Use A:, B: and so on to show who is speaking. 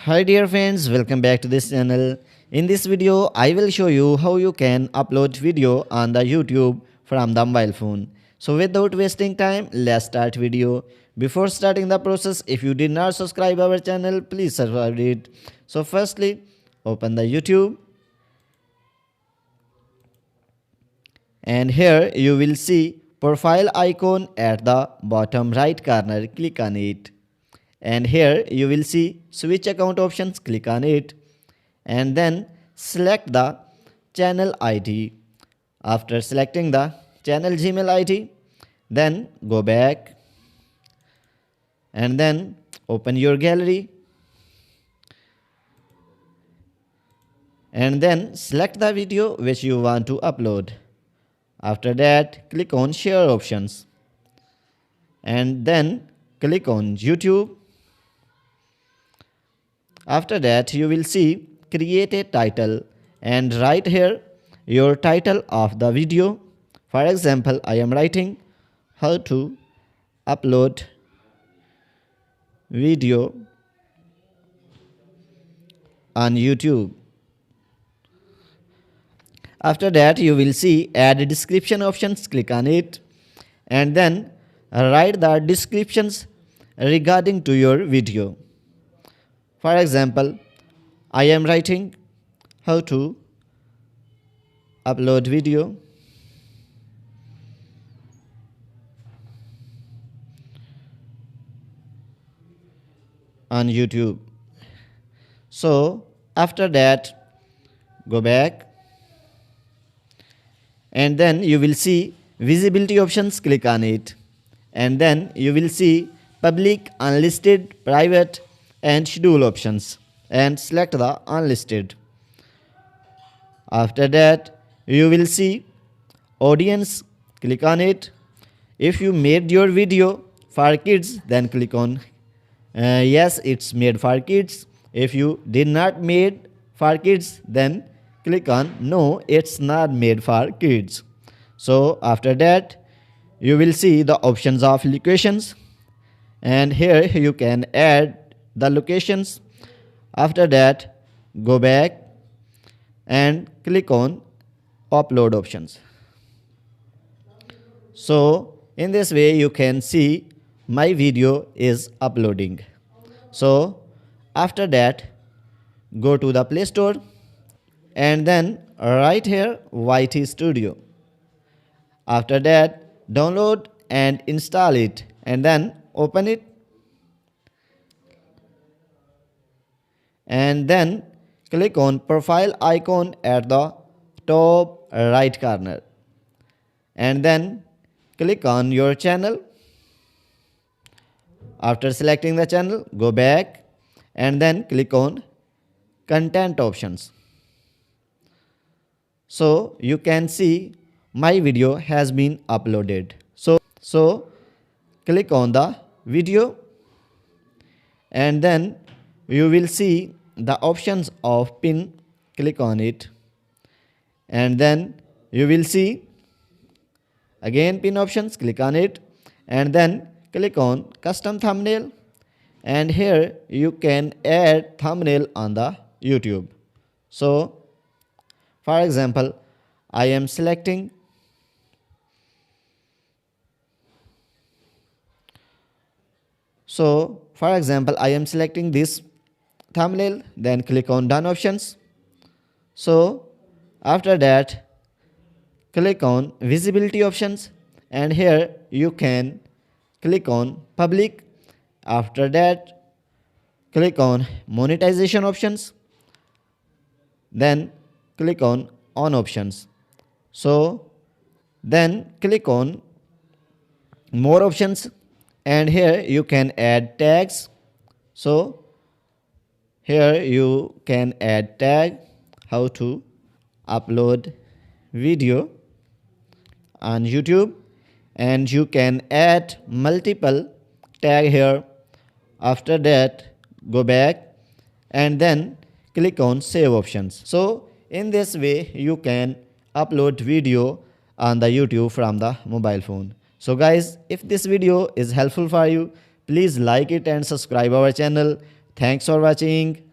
A: Hi dear friends, welcome back to this channel. In this video, I will show you how you can upload video on the YouTube from the mobile phone. So without wasting time, let's start video. Before starting the process, if you did not subscribe our channel, please subscribe it. So firstly, open the YouTube and here you will see profile icon at the bottom right corner. Click on it. And here you will see switch account options. Click on it and then select the channel ID. After selecting the channel Gmail ID, then go back and then open your gallery and then select the video which you want to upload. After that, click on share options and then click on YouTube. After that, you will see create a title and write here your title of the video. For example, I am writing how to upload video on YouTube. After that, you will see add description options. Click on it and then write the descriptions regarding to your video. For example, I am writing how to upload video on YouTube. So after that, go back and then you will see visibility options. Click on it and then you will see public, unlisted, private and schedule options and select the unlisted. After that, you will see audience. Click on it. If you made your video for kids, then click on yes, it's made for kids. If you did not made for kids, then click on no, it's not made for kids. So after that, you will see the options of locations and here you can add the locations. After that, go back and click on upload options. So in this way you can see my video is uploading. So after that, go to the Play Store and then write here YT Studio. After that, download and install it and then open it and then click on profile icon at the top right corner and then click on your channel. After selecting the channel, go back and then click on content options. So you can see my video has been uploaded. So click on the video and then you will see the options of pin. Click on it and then you will see again pin options. Click on it and then click on custom thumbnail and here you can add thumbnail on the YouTube. So for example, I am selecting this thumbnail, then click on done options. So after that, click on visibility options and here you can click on public. After that, click on monetization options, then click on options. So then click on more options and here you can add tags. So here you can add tag how to upload video on YouTube and you can add multiple tag here. After that, go back and then click on save options. So in this way you can upload video on the YouTube from the mobile phone. So guys, if this video is helpful for you, please like it and subscribe our channel. Thanks for watching.